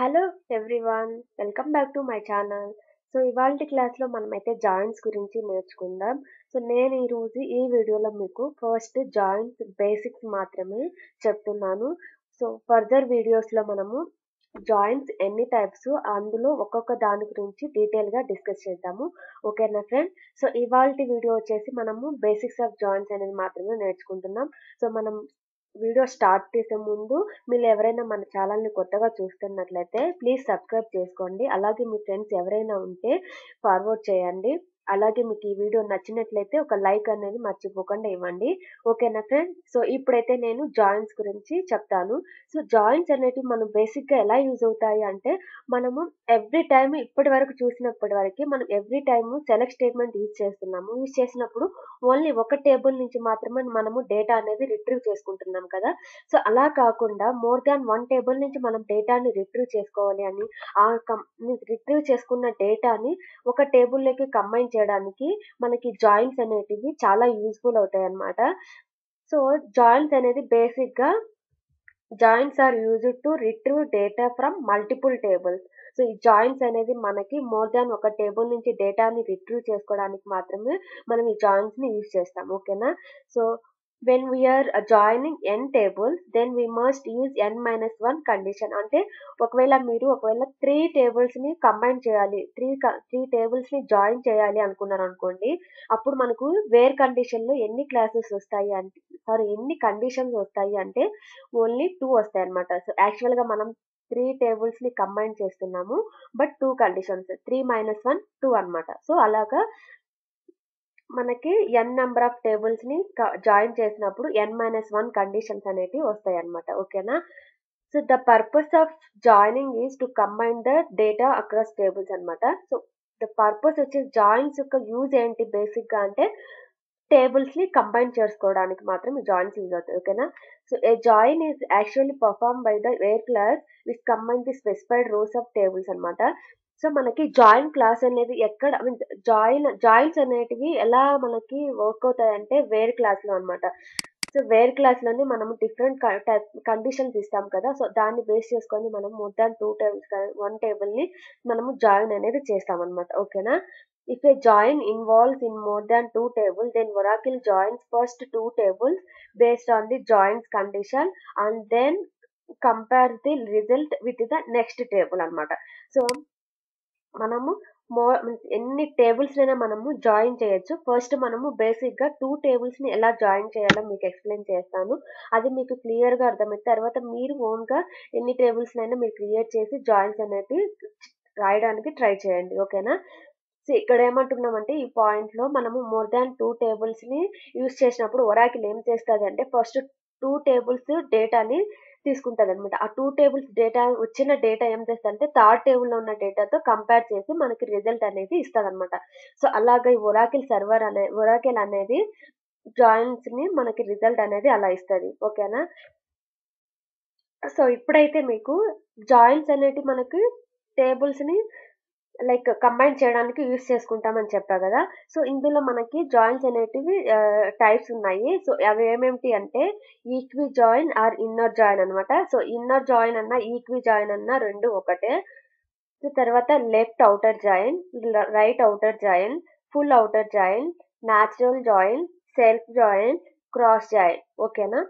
Hello everyone, welcome back to my channel. So ఇవాల్టి క్లాస్లో మనమైతే జాయింట్స్ గురించి నేర్చుకుందాం. సో నేను ఈరోజు ఈ వీడియోలో మీకు ఫస్ట్ జాయింట్స్ బేసిక్స్ మాత్రమే చెప్తున్నాను. సో ఫర్దర్ వీడియోస్లో మనము జాయింట్స్ ఎన్ని టైప్స్ అందులో ఒక్కొక్క దాని గురించి డీటెయిల్గా డిస్కస్ చేద్దాము. ఓకేనా ఫ్రెండ్? సో ఇవాల్టి వీడియో వచ్చేసి మనము బేసిక్స్ ఆఫ్ జాయింట్స్ అనేది మాత్రమే నేర్చుకుంటున్నాం. సో మనం వీడియో స్టార్ట్ చేసే ముందు మీరు ఎవరైనా మన ఛానల్ని కొత్తగా చూస్తున్నట్లయితే ప్లీజ్ సబ్స్క్రైబ్ చేసుకోండి. అలాగే మీ ఫ్రెండ్స్ ఎవరైనా ఉంటే ఫార్వర్డ్ చేయండి. అలాగే మీకు ఈ వీడియో నచ్చినట్లయితే ఒక లైక్ అనేది మర్చిపోకుండా ఇవ్వండి. ఓకేనా ఫ్రెండ్? సో ఇప్పుడైతే నేను జాయింట్స్ గురించి చెప్తాను. సో జాయింట్స్ అనేటివి మనం బేసిక్గా ఎలా యూజ్ అవుతాయి అంటే, మనము ఎవ్రీ టైమ్ ఇప్పటి వరకు చూసినప్పటి వరకు మనం every time select statement use చేస్తున్నాము. యూజ్ చేసినప్పుడు ఓన్లీ ఒక టేబుల్ నుంచి మాత్రమే మనము డేటా అనేది రిట్రీవ్ చేసుకుంటున్నాం కదా. సో అలా కాకుండా మోర్ దాన్ వన్ టేబుల్ నుంచి మనం డేటాని రిట్రీవ్ చేసుకోవాలి అని, ఆ రిట్రీవ్ చేసుకున్న డేటాని ఒక టేబుల్లోకి కంబైన్ చేయడానికి మనకి జాయింట్స్ అనేటివి చాలా యూస్ఫుల్ అవుతాయి అన్నమాట. సో జాయింట్స్ అనేది బేసిక్గా joints are used to retrieve data from multiple tables. So ఈ జాయింట్స్ అనేది మనకి మోర్ దాన్ ఒక టేబుల్ నుంచి డేటాని రిట్రీవ్ చేసుకోవడానికి మాత్రమే మనం ఈ జాయింట్స్ ని యూజ్ చేస్తాం. ఓకేనా? So when we are joining n tables, then we must use n minus 1 condition. అంటే ఒకవేళ 3 టేబుల్స్ ని కంబైన్ చేయాలి, త్రీ టేబుల్స్ ని జాయిన్ చేయాలి అనుకున్నారు అనుకోండి, అప్పుడు మనకు వేర్ కండిషన్ లో ఎన్ని క్లాసెస్ వస్తాయి అంటే, ఎన్ని కండిషన్స్ వస్తాయి అంటే ఓన్లీ 2 వస్తాయి అనమాట. సో యాక్చువల్ గా మనం 3 టేబుల్స్ ని కంబైన్ చేస్తున్నాము, బట్ 2 కండిషన్స్, 3 మైనస్ 1 2 అన్నమాట. సో అలాగా మనకి n నెంబర్ ఆఫ్ టేబుల్స్ ని జాయిన్ చేసినప్పుడు n మైనస్ 1 కండిషన్స్ అనేటివి వస్తాయి అన్నమాట. ఓకేనా? So the purpose of joining is to combine the data across tables అన్నమాట. సో ద పర్పస్ వచ్చేసి జాయిన్స్ యొక్క యూజ్ ఏంటి బేసిక్ గా అంటే, టేబుల్స్ ని కంబైన్ చేసుకోవడానికి మాత్రం ఈ జాయిన్స్ యూజ్ అవుతాయి. ఓకేనా? So A join is actually perform by the wear class which combine the specified rows of tables అన్నమాట. సో మనకి జాయిన్ క్లాస్ అనేది ఎక్కడ మీన్స్ జాయిన్స్ అనేటివి ఎలా మనకి వర్క్ అవుతాయంటే వేర్ క్లాస్ లో అన్నమాట. సో వేర్ క్లాస్ లోనే మనం డిఫరెంట్ టైప్ కండిషన్స్ ఇస్తాం కదా. సో దాన్ని బేస్ చేసుకొని మనం more than 2 tables one table ని మనము జాయిన్ అనేది చేస్తాం అనమాట. ఓకేనా? If a join involves in more than 2 tables, then Oracle joins first 2 tables based on the joins condition and then compare the result with the next table అన్నమాట. So మనము ఎన్ని tables అయినా మనము జాయిన్ చేయొచ్చు. ఫస్ట్ మనము basic గా 2 tables ని ఎలా జాయిన్ చేయాలో మీకు ఎక్స్ప్లెయిన్ చేస్తాను. అది మీకు క్లియర్ గా అర్థమైతే తర్వాత మీరు ఓన్ గా ఎన్ని టేబుల్స్ అయినా మీరు క్రియేట్ చేసి జాయిన్స్ అనేవి రాయడానికి ట్రై చేయండి. ఓకేనా? సో ఇక్కడ ఏమంటున్నామంటే, ఈ పాయింట్ లో మనము మోర్ దాన్ 2 టేబుల్స్ ని యూజ్ చేసినప్పుడు ఒరాకిల్ ఏం చేస్తుంది అంటే, ఫస్ట్ 2 టేబుల్స్ డేటాని తీసుకుంటది అనమాట. ఆ 2 టేబుల్స్ డేటా వచ్చిన డేటా ఏం చేస్తుందంటే థర్డ్ టేబుల్ లో ఉన్న డేటాతో కంపేర్ చేసి మనకి రిజల్ట్ అనేది ఇస్తుంది అనమాట. సో అలాగా ఈ ఒరాకిల్ అనేది జాయిన్స్ ని మనకి రిజల్ట్ అనేది అలా ఇస్తుంది. ఓకేనా? సో ఇప్పుడైతే మీకు జాయిన్స్ అనేటి మనకి టేబుల్స్ ని లైక్ కంబైన్ చేయడానికి యూజ్ చేసుకుంటామని చెప్పా కదా. సో ఇందులో మనకి జాయిన్స్ అనేటివి టైప్స్ ఉన్నాయి. సో అవి ఏమేమిటి అంటే, equi join or inner join అన్నమాట. సో ఇన్నర్ జాయిన్ అన్న ఈక్వి జాయిన్ అన్న రెండు ఒకటే. సో తర్వాత left outer join, right outer join, full outer join, natural join, self join, cross join. ఓకేనా?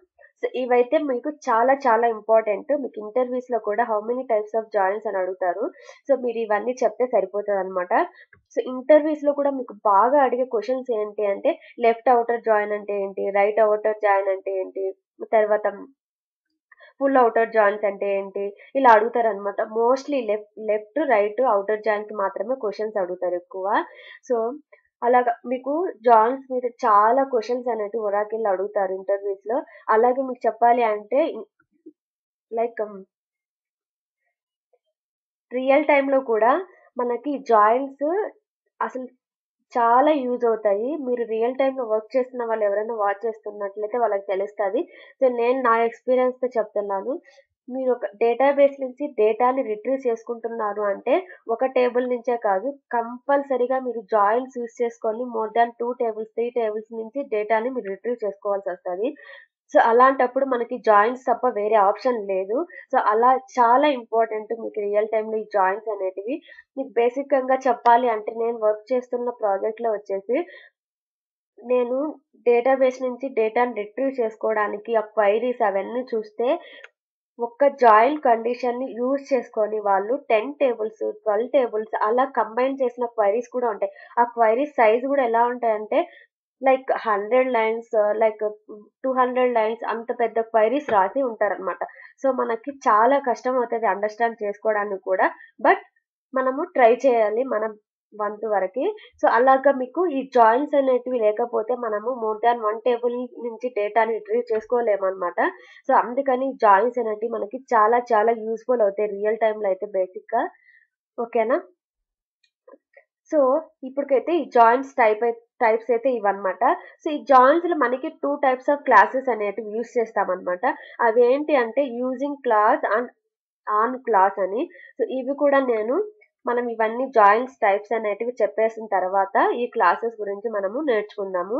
సో ఇవైతే మీకు చాలా చాలా ఇంపార్టెంట్. మీకు ఇంటర్వ్యూస్ లో కూడా how many types of joins అని అడుగుతారు. సో మీరు ఇవన్నీ చెప్తే సరిపోతుంది అనమాట. సో ఇంటర్వ్యూస్ లో కూడా మీకు బాగా అడిగే క్వశ్చన్స్ ఏంటి అంటే, లెఫ్ట్ అవుటర్ జాయిన్ అంటే ఏంటి, రైట్ అవుటర్ జాయిన్ అంటే ఏంటి, తర్వాత ఫుల్ అవుటర్ జాయింట్స్ అంటే ఏంటి, ఇలా అడుగుతారు అనమాట. Mostly left right outer joints మాత్రమే క్వశ్చన్స్ అడుగుతారు ఎక్కువ. సో అలాగా మీకు జాయింట్స్ మీద చాలా క్వశ్చన్స్ అనేవి ఒరాకిల్ అడుగుతారు ఇంటర్వ్యూస్ లో. అలాగే మీకు చెప్పాలి అంటే లైక్ రియల్ టైమ్ లో కూడా మనకి జాయింట్స్ అసలు చాలా యూజ్ అవుతాయి. మీరు రియల్ టైమ్ లో వర్క్ చేస్తున్న వాళ్ళు ఎవరైనా వాచ్ చేస్తున్నట్లయితే వాళ్ళకి తెలుస్తుంది. సో నేను నా ఎక్స్పీరియన్స్ తో చెప్తున్నాను. మీరు ఒక డేటాబేస్ నుంచి డేటాని రిట్రీవ్ చేసుకుంటున్నారు అంటే ఒక టేబుల్ నుంచే కాదు, కంపల్సరీగా మీరు జాయిన్స్ యూజ్ చేసుకొని మోర్ దాన్ 2 టేబుల్స్ 3 టేబుల్స్ నుంచి డేటాని మీరు రిట్రీవ్ చేసుకోవాల్సి వస్తుంది. సో అలాంటప్పుడు మనకి జాయింట్స్ తప్ప వేరే ఆప్షన్ లేదు. సో అలా చాలా ఇంపార్టెంట్ మీకు రియల్ టైమ్‌లో ఈ జాయింట్స్ అనేటివి. మీకు బేసికంగా చెప్పాలి అంటే నేను వర్క్ చేస్తున్న ప్రాజెక్ట్‌లో వచ్చేసి నేను డేటాబేస్ నుంచి డేటాను రిట్రీవ్ చేసుకోవడానికి ఆ క్వైరీస్ అవన్నీ చూస్తే ఒక్క జాయిన్ కండిషన్‌ని యూజ్ చేసుకొని వాళ్ళు 10 టేబుల్స్, 12 టేబుల్స్ అలా కంబైన్ చేసిన క్వైరీస్ కూడా ఉంటాయి. ఆ క్వైరీస్ సైజ్ గూడా ఎలా ఉంటాయంటే లైక్ 100 లైన్స్ లైక్ 200 లైన్స్ అంత పెద్ద క్వైరీస్ రాసి ఉంటారనమాట. సో, మనకి చాలా కష్టమవుతది అండర్‌స్టాండ్ చేసుకోవడానికి కూడా. బట్ మనము ట్రై చేయాలి మన వంతు వరకి. సో, అలాగా మీకు ఈ జాయిన్స్ అనేటివి లేకపోతే మనము మోర్ థాన్ 1 టేబుల్ నుంచి డేటాని రిట్రీవ్ చేసుకోలేమనమాట. సో, అందుకని జాయిన్స్ అనేటివి మనకి చాలా చాలా యూజ్‌ఫుల్ అవుతాయి రియల్ టైమ్‌లో అయితే బేసిక్‌గా. ఓకేనా? సో, ఇప్పటికైతే ఈ జాయింట్స్ టైప్స్ అయితే ఇవన్నమాట. సో, ఈ జాయింట్స్‌లో మనకి 2 టైప్స్ ఆఫ్ క్లాసెస్ అనేటివి యూజ్ చేస్తామన్నమాట. అవేంటి అంటే using class and on class అని. సో, ఇవి కూడా మనం ఇవన్నీ జాయింట్స్ టైప్స్ అనేటివి చెప్పేసిన తర్వాత ఈ క్లాసెస్ గురించి మనము నేర్చుకుందాము.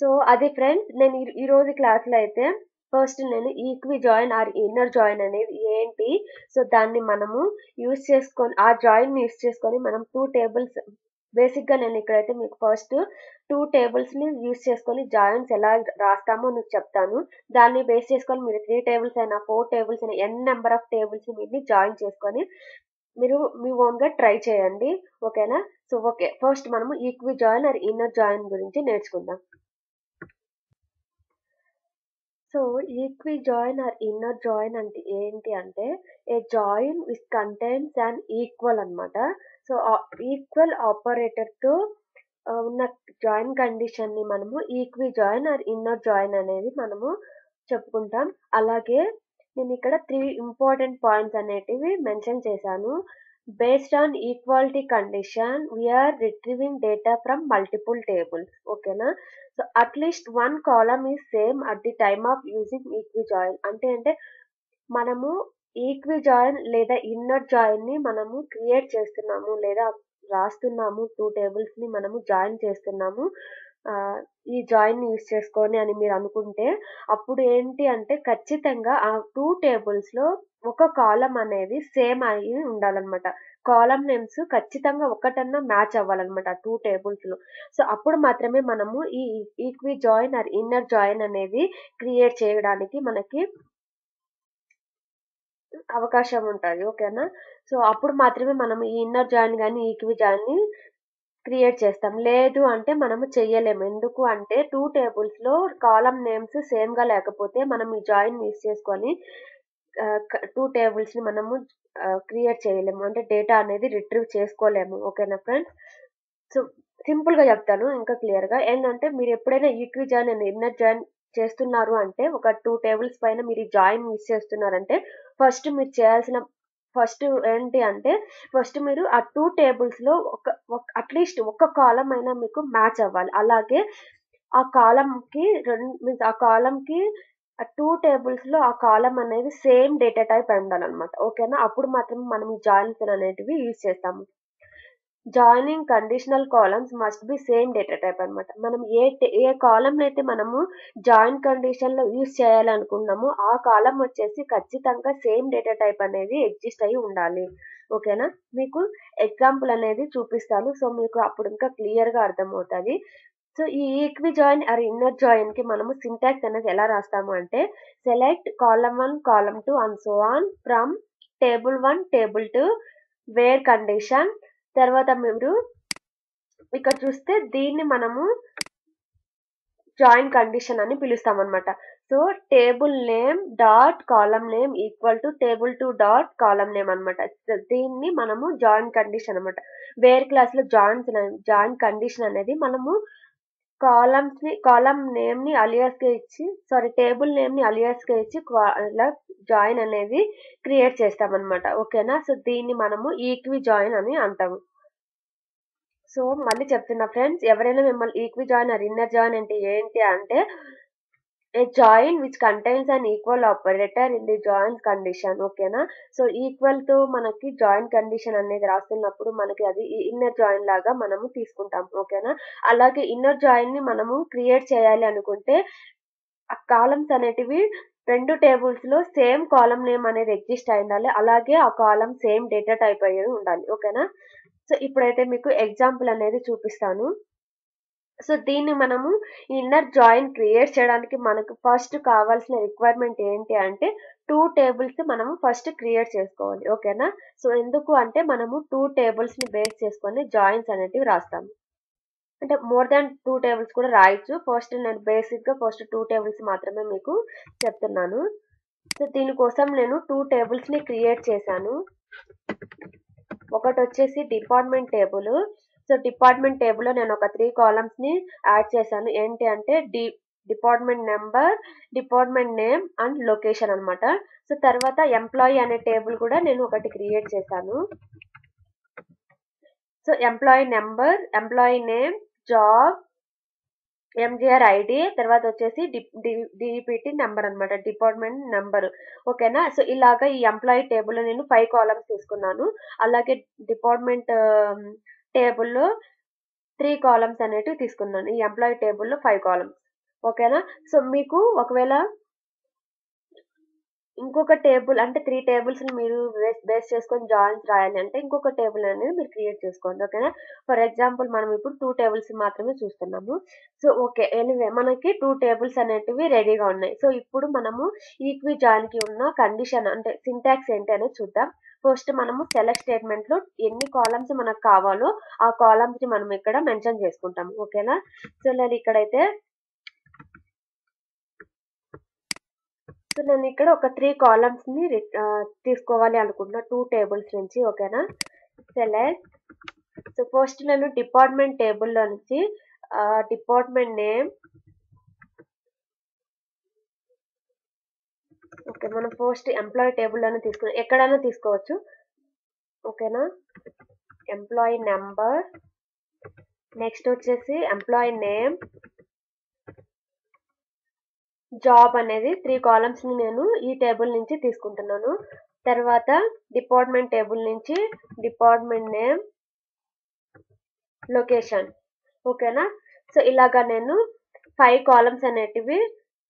సో, అది ఫ్రెండ్స్ నేను ఈరోజు క్లాస్‌లో అయితే ఫస్ట్ నేను equi join or inner join అనేది ఏంటి? సో, దాన్ని మనము యూజ్ చేసుకొని ఆ జాయిన్‌ని యూజ్ చేసుకొని మనం 2 టేబుల్స్ బేసిక్‌గా నేను ఇక్కడైతే మీకు ఫస్ట్ 2 టేబుల్స్‌ని యూజ్ చేసుకొని జాయిన్స్ ఎలా రాస్తామో మీకు చెప్తాను. దాన్ని బేస్ చేసుకొని మీరు 3 టేబుల్స్ అయినా, 4 టేబుల్స్ అయినా ఎన్ నంబర్ ఆఫ్ టేబుల్స్‌ని మీరు జాయిన్ చేసుకొని మీరు మీ ఓన్‌గా ట్రై చేయండి. ఓకేనా? So, okay. ఫస్ట్ మనము equi join or inner join గురించి నేర్చుకుందాం. So, equi join or inner join అంటే ఏంటి అంటే, a join which contains an equal అన్నమాట. సో, ఈక్వల్ ఆపరేటర్‌తో ఉన్న జాయిన్ కండిషన్‌ని మనము equi join or inner join అనేది మనము చెప్పుకుంటాం. అలాగే నేనిక్కడ 3 ఇంపార్టెంట్ పాయింట్స్ అనేటివి మెన్షన్ చేశాను. Based on equality condition we are retrieving data from multiple tables. ఓకేనా? So, at least 1 column is same at the time of using equi join. అంటే మనము ఈక్వి జాయిన్ లేదా ఇన్నర్ జాయిన్‌ని మనము క్రియేట్ చేస్తున్నాము లేదా రాస్తున్నాము 2 టేబుల్స్‌ని మనము జాయిన్ చేస్తున్నాము. ఈ జాయిన్‌ని యూజ్ చేసుకొని అని మీరనుకుంటే, అప్పుడు ఏంటి అంటే ఖచ్చితంగా ఆ 2 టేబుల్స్‌లో ఒక కాలమ్ అనేది సేమ్ అయ్యి ఉండాలనమాట. కాలమ్ నేమ్స్ ఖచ్చితంగా ఒకటన్నా మ్యాచ్ అవ్వాలనమాట ఆ 2 టేబుల్స్‌లో. సో, అప్పుడు మాత్రమే మనము ఈ equi join or inner join అనేది క్రియేట్ చేయడానికి మనకి అవకాశం ఉంటది. ఓకేనా? సో, అప్పుడు మాత్రమే మనం ఈ ఇన్నర్ జాయిన్ గాని, ఈక్వి జాయిన్‌ని క్రియేట్ చేస్తాం. లేదు అంటే మనము చెయ్యలేము. ఎందుకు అంటే 2 టేబుల్స్‌లో కాలమ్ నేమ్స్ సేమ్‌గా లేకపోతే మనం ఈ జాయిన్ యూజ్ చేసుకొని 2 టేబుల్స్‌ని మనము క్రియేట్ చేయలేము. అంటే డేటా అనేది రిట్రీవ్ చేసుకోలేము. ఓకేనా ఫ్రెండ్స్? సో, సింపుల్‌గా చెప్తాను ఇంకా క్లియర్‌గా. ఏంటంటే మీరెప్పుడైనా equi join and inner join చేస్తున్నారు అంటే ఒక 2 టేబుల్స్ పైన మీరు ఈ జాయిన్ యూజ్ చేస్తున్నారంటే ఫస్ట్ మీరు చేయాల్సిన ఫస్ట్ ఏంటి అంటే ఫస్ట్ మీరు ఆ 2 టేబుల్స్‌లో అట్‌లీస్ట్ ఒక కాలమ్ అయినా మీకు మ్యాచ్ అవ్వాలి. అలాగే ఆ కాలమ్‌కి మీన్స్ ఆ కాలమ్‌కి ఆ 2 టేబుల్స్‌లో ఆ కాలమ్ అనేది సేమ్ డేటా టైప్ అయుండాలనమాట. ఓకేనా? అప్పుడు మాత్రమే మనం ఈ జాయిన్స్ అనేటివి యూజ్ చేస్తాము. Joining conditional columns must be same data type అన్నమాట. మనం ఏ కాలమ్‌నైతే మనము జాయిన్ కండిషన్‌లో యూజ్ చేయాలనుకున్నామో, ఆ కాలమ్ వచ్చేసి ఖచ్చితంగా సేమ్ డేటా టైప్ అనేది ఎగ్జిస్ట్ అయ్యి ఉండాలి. ఓకేనా? మీకు ఎగ్జాంపుల్ అనేది చూపిస్తాను. సో, మీకు అప్పుడు ఇంకా క్లియర్‌గా అర్థమవుతది. సో, ఈ ఈక్వి జాయిన్ ఆర్ ఇన్నర్ జాయిన్‌కి మనము సింటాక్స్ అనేది ఎలా రాస్తాము అంటే, select column 1, column 2 and so on from table 1, table 2 where condition తర్వాత మీరు ఇక్కడ చూస్తే దీన్ని మనము జాయిన్ కండిషన్ అని పిలుస్తామనమాట. So, table name dot column name equal to table 2 dot column name అనమాట. దీన్ని మనము జాయిన్ కండిషన్ అనమాట. వేర్ క్లాస్‌లో జాయిన్ కండిషన్ అనేది మనము కాలమ్ నేమ్‌ని అలియాస్‌గా ఇచ్చి టేబుల్ నేమ్‌ని అలియాస్‌గా ఇచ్చి ఇలా జాయిన్ అనేది క్రియేట్ చేస్తామనమాట. ఓకేనా? సో, దీన్ని మనము ఈక్వి జాయిన్ అని అంటాము. సో, మళ్ళీ చెప్తున్నా ఫ్రెండ్స్. ఎవరైనా మిమ్మల్ని equi join or inner join అంటే ఏంటి అంటే, a join which contains an equal operator in the join condition. ఓకేనా? సో, ఈక్వల్‌తో మనకి జాయిన్ కండిషన్ అనేది రాస్తున్నప్పుడు మనకి అది ఇన్నర్ జాయిన్ లాగా మనము తీసుకుంటాం. ఓకేనా? అలాగే ఇన్నర్ జాయిన్‌ని మనము క్రియేట్ చేయాలి అనుకుంటే ఆ కాలమ్స్ అనేటివి 2 టేబుల్స్ లో సేమ్ కాలమ్ నేమ్ అనేది ఎగ్జిస్ట్ అయి ఉండాలి. అలాగే ఆ కాలమ్ సేమ్ డేటా టైప్ అయ్యి ఉండాలి. ఓకేనా? సో ఇప్పుడైతే మీకు ఎగ్జాంపుల్ అనేది చూపిస్తాను. సో దీన్ని మనము ఇన్నర్ జాయిన్ క్రియేట్ చేయడానికి మనకు ఫస్ట్ కావాల్సిన రిక్వైర్మెంట్ ఏంటి అంటే 2 టేబుల్స్ మనము ఫస్ట్ క్రియేట్ చేసుకోవాలి. ఓకేనా? సో ఎందుకు అంటే మనము 2 టేబుల్స్ ని బేస్ చేసుకొని జాయిన్స్ అనేటివి రాస్తాము. అంటే మోర్ దాన్ 2 టేబుల్స్ కూడా రాయొచ్చు. ఫస్ట్ నేను బేసిక్ గా ఫస్ట్ 2 టేబుల్స్ మాత్రమే మీకు చెప్తున్నాను. సో దీనికోసం నేను 2 టేబుల్స్ ని క్రియేట్ చేశాను. ఒకటి వచ్చేసి department table. So department table లో నేను ఒక 3 కాలమ్స్ ని యాడ్ చేశాను. ఏంటి అంటే department number, department name and location అన్నమాట. సో తర్వాత ఎంప్లాయీ అనే టేబుల్ కూడా నేను ఒకటి క్రియేట్ చేశాను. So employee number, employee name, job, MGR ID, తర్వాత వచ్చేసి డిపిటి నెంబర్ అన్నమాట, డిపార్ట్మెంట్ నెంబర్. ఓకేనా? సో ఇలాగా ఈ ఎంప్లాయీ టేబుల్ లో నేను 5 కాలమ్స్ తీసుకున్నాను. అలాగే డిపార్ట్మెంట్ టేబుల్లో 3 కాలమ్స్ అనేటివి తీసుకున్నాను. ఈ ఎంప్లాయీ టేబుల్లో 5 కాలమ్స్. ఓకేనా? సో మీకు ఒకవేళ ఇంకొక టేబుల్ అంటే 3 టేబుల్స్ ని మీరు బేస్ చేసుకొని జాయిన్స్ రాయాలి అంటే ఇంకొక టేబుల్ అనేది మీరు క్రియేట్ చేసుకోండి. ఓకేనా? ఫర్ ఎగ్జాంపుల్ మనం ఇప్పుడు 2 టేబుల్స్ మాత్రమే చూస్తున్నాము. సో ఓకే, ఎనీవే మనకి 2 టేబుల్స్ అనేటివి రెడీగా ఉన్నాయి. సో ఇప్పుడు మనము ఈక్వి జాయిన్ కి ఉన్న కండిషన్ అంటే సింటాక్స్ ఏంటి అనేది చూద్దాం. ఫస్ట్ మనము సెలెక్ట్ స్టేట్మెంట్ లో ఎన్ని కాలమ్స్ మనకు కావాలో ఆ కాలమ్స్ ని మనం ఇక్కడ మెన్షన్ చేసుకుంటాము. ఓకేనా? సో నేను ఇక్కడైతే నేను ఇక్కడ ఒక 3 కాలమ్స్ ని తీసుకోవాలి అనుకుంటున్నా 2 టేబుల్స్ నుంచి. ఓకేనా? సెలెక్ట్. సో ఫస్ట్ నేను డిపార్ట్మెంట్ టేబుల్ లో నుంచి డిపార్ట్మెంట్ నేమ్. ఓకే, మనం ఫస్ట్ ఎంప్లాయీ టేబుల్ లోనే తీసుకున్నాం, ఎక్కడైనా తీసుకోవచ్చు. ఓకేనా? ఎంప్లాయీ నెంబర్, నెక్స్ట్ వచ్చేసి ఎంప్లాయీ నేమ్, జాబ్ అనేది 3 కాలమ్స్ ని నేను ఈ టేబుల్ నుంచి తీసుకుంటున్నాను. తర్వాత డిపార్ట్మెంట్ టేబుల్ నుంచి డిపార్ట్మెంట్ నేమ్, లొకేషన్. ఓకేనా? సో ఇలాగా నేను 5 కాలమ్స్ అనేటివి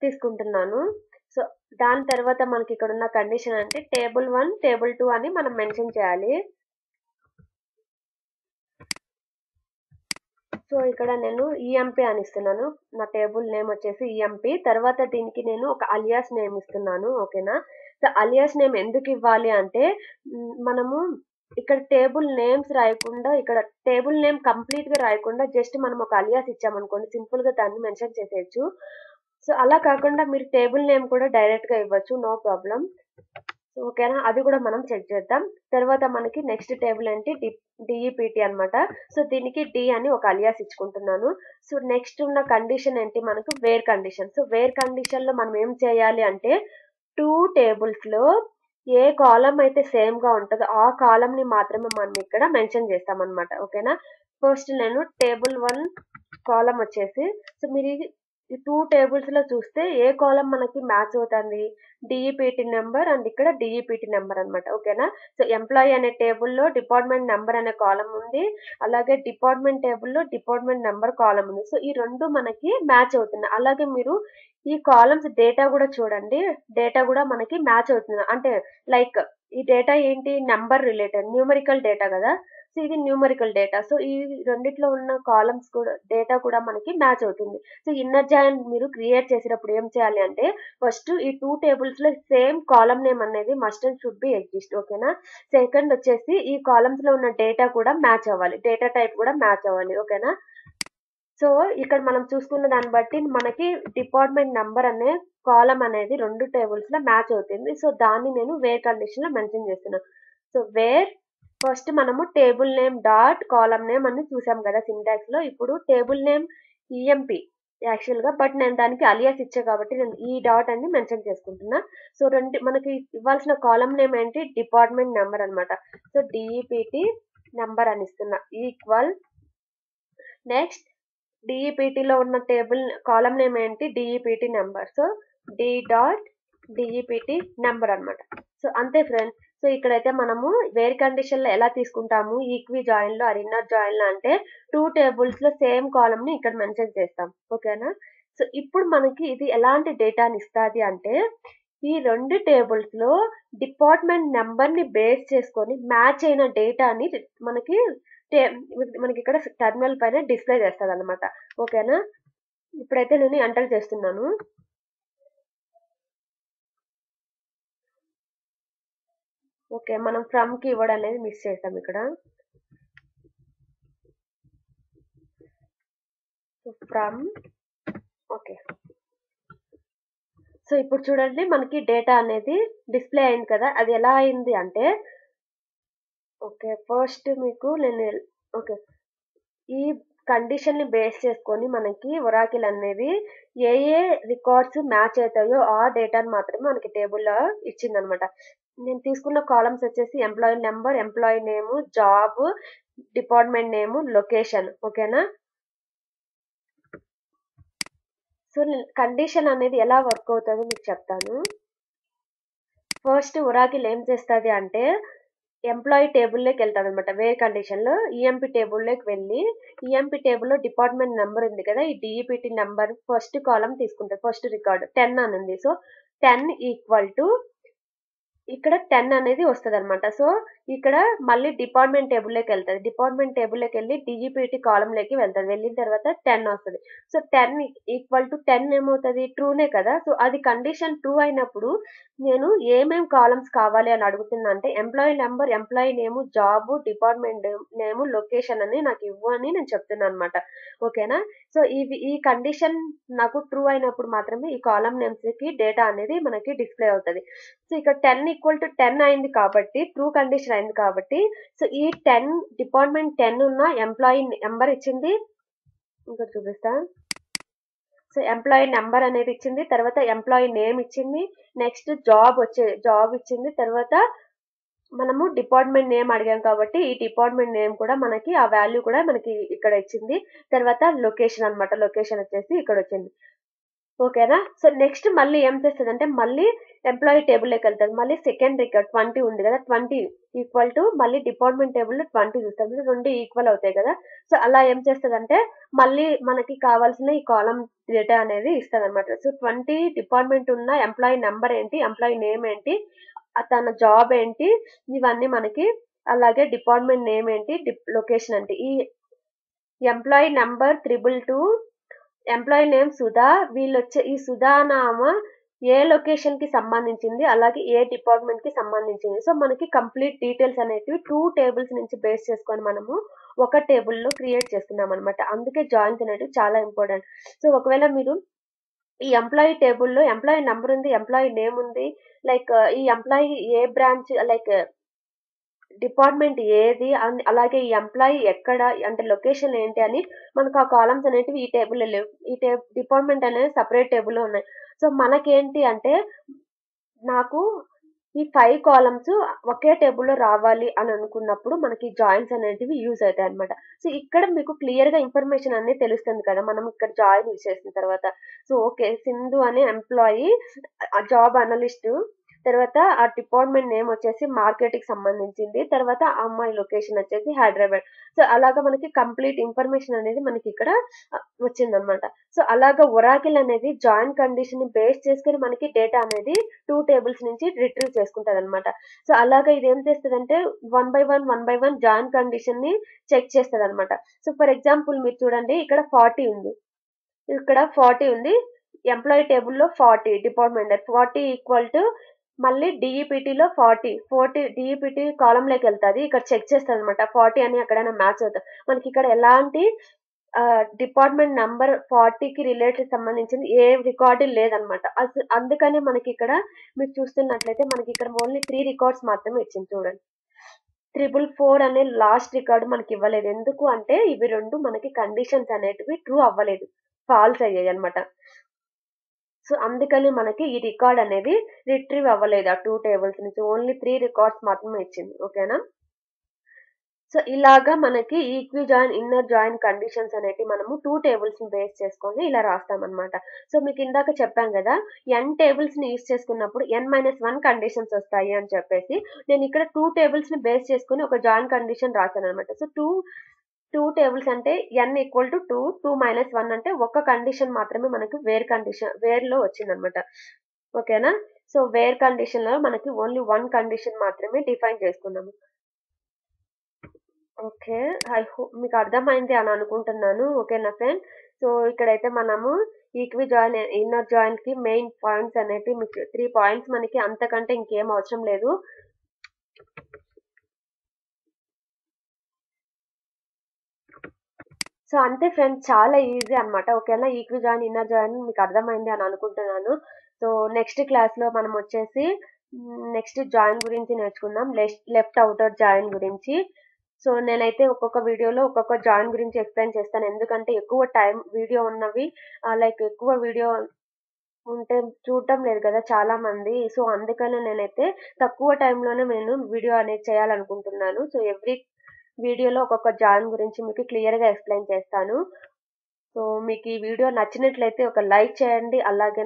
తీసుకుంటున్నాను. సో దాని తర్వాత మనకి ఇక్కడ ఉన్న కండిషన్ అంటే టేబుల్ 1, టేబుల్ 2 అని మనం మెన్షన్ చేయాలి. సో ఇక్కడ నేను ఈఎంపీ అని ఇస్తున్నాను. నా టేబుల్ నేమ్ వచ్చేసి ఈఎంపీ. తర్వాత దీనికి నేను ఒక అలియాస్ నేమ్ ఇస్తున్నాను. ఓకేనా? సో అలియాస్ నేమ్ ఎందుకు ఇవ్వాలి అంటే మనము ఇక్కడ టేబుల్ నేమ్స్ రాయకుండా, ఇక్కడ టేబుల్ నేమ్ కంప్లీట్ గా రాయకుండా జస్ట్ మనం ఒక అలియాస్ ఇచ్చామనుకోండి, సింపుల్ గా దాన్ని మెన్షన్ చేసేయచ్చు. సో అలా కాకుండా మీరు టేబుల్ నేమ్ కూడా డైరెక్ట్ గా ఇవ్వచ్చు, నో ప్రాబ్లం. ఓకేనా? అది కూడా మనం చెక్ చేద్దాం. తర్వాత మనకి నెక్స్ట్ టేబుల్ ఏంటి, డిఈపిటి అన్నమాట. సో దీనికి డి అని ఒక అలియాస్ ఇచ్చుకుంటున్నాను. సో నెక్స్ట్ ఉన్న కండిషన్ ఏంటి, మనకు where condition. So where condition లో మనం ఏం చేయాలి అంటే 2 టేబుల్స్ లో ఏ కాలం అయితే సేమ్ గా ఉంటుందో ఆ కాలం ని మాత్రమే మనం ఇక్కడ మెన్షన్ చేస్తాం అన్నమాట. ఓకేనా? ఫస్ట్ నేను టేబుల్ 1 కాలం వచ్చేసి, సో మీరు ఈ 2 టేబుల్స్ లో చూస్తే ఏ కాలం మనకి మ్యాచ్ అవుతుంది, డిఈపిటి నెంబర్ అండ్ ఇక్కడ డిఈపిటి నెంబర్ అన్నమాట. ఓకేనా? సో ఎంప్లాయీ అనే టేబుల్లో డిపార్ట్మెంట్ నెంబర్ అనే కాలం ఉంది, అలాగే డిపార్ట్మెంట్ టేబుల్లో డిపార్ట్మెంట్ నెంబర్ కాలం ఉంది. సో ఈ రెండు మనకి మ్యాచ్ అవుతున్నాయి. అలాగే మీరు ఈ కాలమ్స్ డేటా కూడా చూడండి, డేటా కూడా మనకి మ్యాచ్ అవుతుంది. అంటే లైక్ ఈ డేటా ఏంటి, నెంబర్ రిలేటెడ్ న్యూమరికల్ డేటా కదా. సో ఇది న్యూమరికల్ డేటా. సో ఈ రెండిట్లో ఉన్న కాలమ్స్ కూడా డేటా కూడా మనకి మ్యాచ్ అవుతుంది. సో ఇన్నర్ జాయిన్ మీరు క్రియేట్ చేసేటప్పుడు ఏం చేయాలి అంటే ఫస్ట్ ఈ 2 టేబుల్స్ లో సేమ్ కాలమ్ నేమ్ అనేది must and should be exist. ఓకేనా? సెకండ్ వచ్చేసి ఈ కాలమ్స్ లో ఉన్న డేటా కూడా మ్యాచ్ అవ్వాలి, డేటా టైప్ కూడా మ్యాచ్ అవ్వాలి. ఓకేనా? సో ఇక్కడ మనం చూసుకున్న దాన్ని బట్టి మనకి డిపార్ట్మెంట్ నంబర్ అనే కాలం అనేది 2 టేబుల్స్ లో మ్యాచ్ అవుతుంది. సో దాన్ని నేను వేర్ కండిషన్ లో మెన్షన్ చేస్తున్నాను. సో వేర్ ఫస్ట్ మనము టేబుల్ నేమ్ డాట్ కాలం నేమ్ అని చూసాం కదా సింటాక్స్ లో. ఇప్పుడు టేబుల్ నేమ్ ఈఎంపీ యాక్చువల్ గా, బట్ నేను దానికి అలియాస్ ఇచ్చా కాబట్టి నేను ఈ డాట్ అని మెన్షన్ చేసుకుంటున్నా. సో మనకి ఇవ్వాల్సిన కాలం నేమ్ ఏంటి, డిపార్ట్మెంట్ నెంబర్ అన్నమాట. సో డిఈపిటి నెంబర్ అని ఇస్తున్నా ఈక్వల్. నెక్స్ట్ డిఈపిటిలో ఉన్న టేబుల్ కాలం నేమ్ ఏంటి, DEPT number. So D dot DEPT number అన్నమాట. సో అంతే ఫ్రెండ్స్. సో ఇక్కడైతే మనము వేర్ కండిషన్ లో ఎలా తీసుకుంటాము ఈక్వి జాయిన్ లో ఆర్ ఇన్నర్ జాయిన్ లో అంటే 2 టేబుల్స్ లో సేమ్ కాలం ని ఇక్కడ మెన్షన్ చేస్తాం. ఓకేనా? సో సో ఇప్పుడు మనకి ఇది ఎలాంటి డేటాని ఇస్తది అంటే ఈ 2 టేబుల్స్‌లో డిపార్ట్‌మెంట్ నంబర్‌ని బేస్ చేసుకొని మ్యాచ్ అయిన డేటాని మనకి టే మనకిక్కడ టెర్మినల్ పైన డిస్‌ప్లే చేస్తదనమాట. ఓకేనా? ఇప్పుడైతే నేను ఎంటర్ చేస్తున్నాను. ఓకే. మనం ఫ్రమ్ కీవర్డ్ అనేది మిస్ చేసాం ఇక్కడ. So, from okay. సో, ఇప్పుడు చూడండి మనకి డేటా అనేది డిస్‌ప్లే అయింది కదా! అది ఎలా అయింది అంటే ఓకే. ఫస్ట్ మీకు నేను ఓకే. ఈ కండిషన్‌ని బేస్ చేసుకొని మనకి ఒరాకిల్ అనేది ఏ ఏ రికార్డ్స్ మ్యాచ్ అయితాయో ఆ డేటాని మాత్రమే మనకి టేబుల్‌లో ఇచ్చిందనమాట. నేను తీసుకున్న కాలమ్స్ వచ్చేసి employee number, employee name, job, department name, location ఓకేనా? సో, కండిషన్ అనేది ఎలా వర్క్ అవుతదో మీకు చెప్తాను. ఫస్ట్ ఒరాకిల్ ఏం చేస్తది అంటే ఎంప్లాయీ టేబుల్‌లోకి వెళ్తదనమాట. వేర్ కండిషన్‌లో ఈఎంపీ టేబుల్‌లోకి వెళ్ళి, ఈఎంపీ టేబుల్‌లో డిపార్ట్‌మెంట్ నంబర్ ఉంది కదా! ఈ డీఈపీటీ నంబర్ ఫస్ట్ కాలమ్ తీసుకుంటది. ఫస్ట్ రికార్డ్ 10 అని ఉంది. సో, 10 ఈక్వల్ టు ఇక్కడ 10 అనేది వస్తదనమాట. సో, ఇక్కడ మళ్ళీ డిపార్ట్‌మెంట్ టేబుల్‌లోకెళ్తది. డిపార్ట్‌మెంట్ టేబుల్‌లోకెళ్ళి డీఈపీటీ కాలమ్‌లోకి వెళ్తది. వెళ్ళిన తర్వాత 10 వస్తది. So, 10 equal to 10 ఏమవుతది? ట్రూనే కదా! సో, అది కండిషన్ ట్రూ అయినప్పుడు నేను ఏమేం కాలమ్స్ కావాలి అని అడుగుతున్నా అంటే employee number, employee name, job, department name, location అని నాకు ఇవ్వు అని నేను చెప్తున్నాననమాట. ఓకేనా? సో, ఈ కండిషన్ నాకు ట్రూ అయినప్పుడు మాత్రమే ఈ కాలమ్ నేమ్స్‌కి డేటా అనేది మనకి డిస్‌ప్లే అవుతది. సో, ఇక్కడ 10 ఈక్వల్ టు 10 అయింది కాబట్టి ట్రూ కండిషన్ అయింది కాబట్టి సో, ఈ 10 డిపార్ట్‌మెంట్ 10 ఉన్న ఎంప్లాయీ నంబర్ ఇచ్చింది. ఇంకోటి చూపిస్తా. సో, ఎంప్లాయీ నంబర్ అనేది ఇచ్చింది. తర్వాత ఎంప్లాయీ నేమ్ ఇచ్చింది. నెక్స్ట్ జాబ్ ఇచ్చింది. తర్వాత మనము డిపార్ట్‌మెంట్ నేమ్ అడిగాం కాబట్టి ఈ డిపార్ట్‌మెంట్ నేమ్ కూడా మనకి ఆ వాల్యూ కూడా మనకి ఇక్కడ ఇచ్చింది. తర్వాత లొకేషన్ అన్నమాట. లొకేషన్ వచ్చేసి ఇక్కడొచ్చింది. ఓకేనా? సో, నెక్స్ట్ మళ్ళీ ఏం చేస్తదంటే, మళ్ళీ ఎంప్లాయీ టేబుల్‌లోకెళ్తది. మళ్ళీ సెకండ్ రికార్డ్ 20 ఉంది గదా! 20 ఈక్వల్ టు మళ్ళీ డిపార్ట్‌మెంట్ టేబుల్‌లో 20 చూస్తది. 2 ఈక్వల్ అవుతాయి గదా! సో, అలా ఏం చేస్తదంటే, మళ్ళీ మనకి కావాల్సిన ఈ కాలమ్ డేటా అనేది ఇస్తదనమాట. సో, 20 డిపార్ట్‌మెంట్ ఉన్న ఎంప్లాయీ నంబర్ ఏంటి, ఎంప్లాయీ నేమ్ ఏంటి, తన జాబ్ ఏంటి, ఇవన్నీ మనకి అలాగే డిపార్ట్‌మెంట్ నేమ్ ఏంటి, లొకేషన్ ఏంటి. ఈ employee number 222 employee name Sudha. ఈ సుధా అనే ఆమె ఏ లొకేషన్‌కి సంబంధించింది, అలాగే ఏ డిపార్ట్‌మెంట్‌కి సంబంధించింది. సో, మనకి కంప్లీట్ డీటెయిల్స్ అనేటివి 2 టేబుల్స్ నుంచి బేస్ చేసుకొని మనము ఒక టేబుల్‌లో క్రియేట్ చేస్తున్నామనమాట. అందుకే జాయిన్స్ అనేటివి చాలా ఇంపార్టెంట్. సో, ఒకవేళ మీరు ఈ ఎంప్లాయీ టేబుల్‌లో ఎంప్లాయీ నంబర్ ఉంది, ఎంప్లాయీ నేమ్ ఉంది. లైక్ ఈ ఎంప్లాయీ ఏ బ్రాంచ్ లైక్ డిపార్ట్‌మెంట్ ఏది అలాగే ఈ ఎంప్లాయీ ఎక్కడ అంటే లొకేషన్ ఏంటి అని మనకు ఆ కాలమ్స్ అనేటివి ఈ టేబుల్‌లో లేవు. డిపార్ట్‌మెంట్ అనేది సెపరేట్ టేబుల్‌లో ఉన్నాయి. సో, మనకేంటి అంటే నాకు ఈ 5 కాలమ్స్ ఒకే టేబుల్‌లో రావాలి అని అనుకున్నప్పుడు మనకి జాయిన్స్ అనేటివి యూజ్ అవుతాయన్నమాట. సో, ఇక్కడ మీకు క్లియర్‌గా ఇన్ఫర్మేషన్ అనేది తెలుస్తుంది కదా! మనం ఇక్కడ జాయిన్ యూజ్ చేసిన తర్వాత. So, okay. సింధు అనే ఎంప్లాయీ జాబ్ అనలిస్టు. తర్వాత ఆ డిపార్ట్‌మెంట్ నేమ్ వచ్చేసి మార్కెట్‌కి సంబంధించింది. తర్వాత ఆ అమ్మాయి లొకేషన్ వచ్చేసి హైదరాబాద్. సో, అలాగా మనకి కంప్లీట్ ఇన్ఫర్మేషన్ అనేది మనకిక్కడ వచ్చిందన్నమాట. సో, అలాగా ఒరాకిల్ అనేది జాయిన్ కండిషన్‌ని బేస్ చేసుకొని మనకి డేటా అనేది 2 టేబుల్స్ నుంచి రిట్రీవ్ చేసుకుంటదనమాట. సో, అలాగా ఇదేం చేస్తదంటే వన్ బై వన్ జాయిన్ కండిషన్‌ని చెక్ చేస్తదనమాట. సో, ఫర్ ఎగ్జాంపుల్ మీరు చూడండి ఇక్కడ 40 ఉంది. ఇక్కడ 40 ఉంది. ఎంప్లాయీ టేబుల్‌లో 40 డిపార్ట్‌మెంట్ 40 ఈక్వల్ టు మళ్ళీ డీఈపీటీలో 40 డీఈపీటీ కాలమ్‌లోకెళ్తది. ఇక్కడ చెక్ చేస్తదనమాట. 40 అని ఎక్కడైనా మ్యాచ్ అవుతది. మనకిక్కడ ఎలాంటి డిపార్ట్‌మెంట్ నంబర్ 40కి రిలేటెడ్ సంబంధించింది ఏ రికార్డ్ లేదనమాట. అందుకని మనకిక్కడ మీరు చూస్తున్నట్లయితే మనకిక్కడ ఓన్లీ 3 రికార్డ్స్ మాత్రమే ఇచ్చింది చూడండి. 444 అనే లాస్ట్ రికార్డ్ మనకివ్వలేదు. ఎందుకు అంటే ఇవి 2 మనకి కండిషన్స్ అనేటివి ట్రూ అవ్వలేదు. ఫాల్స్ అయ్యాయన్నమాట. సో, అందుకని మనకి ఈ రికార్డ్ అనేది రిట్రీవ్ అవ్వలేదు. ఆ 2 టేబుల్స్ నుంచి. ఓన్లీ 3 రికార్డ్స్ మాత్రమే ఇచ్చింది. ఓకేనా? సో, ఇలాగా మనకి equi join, inner join conditions అనేటివి మనము 2 టేబుల్స్‌ని బేస్ చేసుకొని ఇలా రాస్తామనమాట. సో, మీకిందాక చెప్పాను గదా! n టేబుల్స్‌ని యూజ్ చేసుకున్నప్పుడు n-1 కండిషన్స్ ఒస్తాయి అని చెప్పేసి, నేనిక్కడ 2 టేబుల్స్‌ని బేస్ చేసుకొని ఒక జాయిన్ కండిషన్ రాసాననమాట. సో, 2 టేబుల్స్ అంటే n ఈక్వల్ టు 2, 2 మైనస్ 1 అంటే ఒక కండిషన్ మాత్రమే మనకి వేర్‌లో వచ్చిందనమాట. ఓకేనా? సో, వేర్ కండిషన్‌లో మనకి ఓన్లీ 1 కండిషన్ మాత్రమే డిఫైన్ చేసుకున్నాము. ఓకే. మీకు అర్థమైంది అని అనుకుంటున్నాను. ఓకేనా ఫ్రెండ్? సో, ఇక్కడైతే మనము ఇన్నర్ జాయిన్‌కి మెయిన్ పాయింట్స్ అనేటివి మీకు 3 పాయింట్స్ మనకి అంతకంటే ఇంకేం అవసరం లేదు. సో, అంతే ఫ్రెండ్స్ చాలా ఈజీ అన్నమాట. ఓకేనా? ఇన్నర్ జాయిన్ మీకు అర్థమైంది అని అనుకుంటున్నాను. సో, నెక్స్ట్ క్లాస్‌లో మనం వచ్చేసి నెక్స్ట్ జాయిన్ గురించి నేర్చుకుందాం. లెఫ్ట్ ఔటర్ జాయిన్ గురించి. సో, నేనైతే ఒక్కొక్క వీడియోలో ఒక్కొక్క జాయిన్ గురించి ఎక్స్‌ప్లెయిన్ చేస్తాను. ఎందుకంటే ఎక్కువ టైం వీడియో ఉన్నవి లైక్ ఎక్కువ వీడియో ఉంటే చూడటం లేదు కదా చాలా మంది. సో, అందుకనే నేనైతే తక్కువ టైంలోనే నేను వీడియో అనేది చేయాలనుకుంటున్నాను. సో, ఎవ్రీ వీడియోలో ఒక్కొక్క జాయిన్ గురించి మీకు క్లియర్‌గా ఎక్స్‌ప్లెయిన్ చేస్తాను. సో, మీకు ఈ వీడియో నచ్చినట్లయితే ఒక లైక్ చేయండి. అలాగే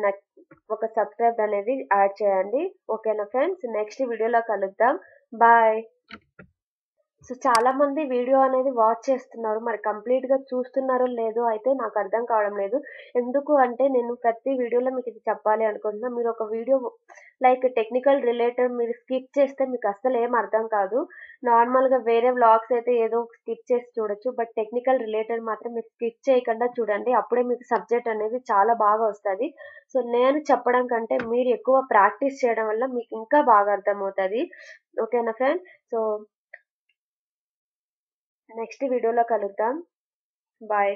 ఒక సబ్స్క్రైబ్ అనేది యాడ్ చేయండి. ఓకేనా ఫ్రెండ్స్? నెక్స్ట్ వీడియోలో కలుద్దాం. బాయ్. సో, చాలా మంది వీడియో అనేది వాచ్ చేస్తున్నారు. మరి కంప్లీట్‌గా చూస్తున్నారో లేదో అయితే నాకు అర్థం కావడం లేదు. ఎందుకు అంటే నేను ప్రతి వీడియోలో మీకు ఇది చెప్పాలి అనుకుంటున్నా. మీరు ఒక వీడియో లైక్ టెక్నికల్ రిలేటెడ్ మీరు స్కిప్ చేస్తే మీకు అస్సలు ఏం అర్థం కాదు. నార్మల్‌గా వేరే వ్లాగ్స్ అయితే ఏదో స్కిప్ చేసి చూడొచ్చు. బట్ టెక్నికల్ రిలేటెడ్ మాత్రం మీరు స్కిప్ చేయకుండా చూడండి. అప్పుడే మీకు సబ్జెక్ట్ అనేది చాలా బాగా వస్తది. సో, నేను చెప్పడం కంటే మీరు ఎక్కువ ప్రాక్టీస్ చేయడం వల్ల మీకు ఇంకా బాగా అర్థమవుతది. ఓకేనా ఫ్రెండ్? సో, నెక్స్ట్ వీడియోలో కలుద్దాం. బాయ్.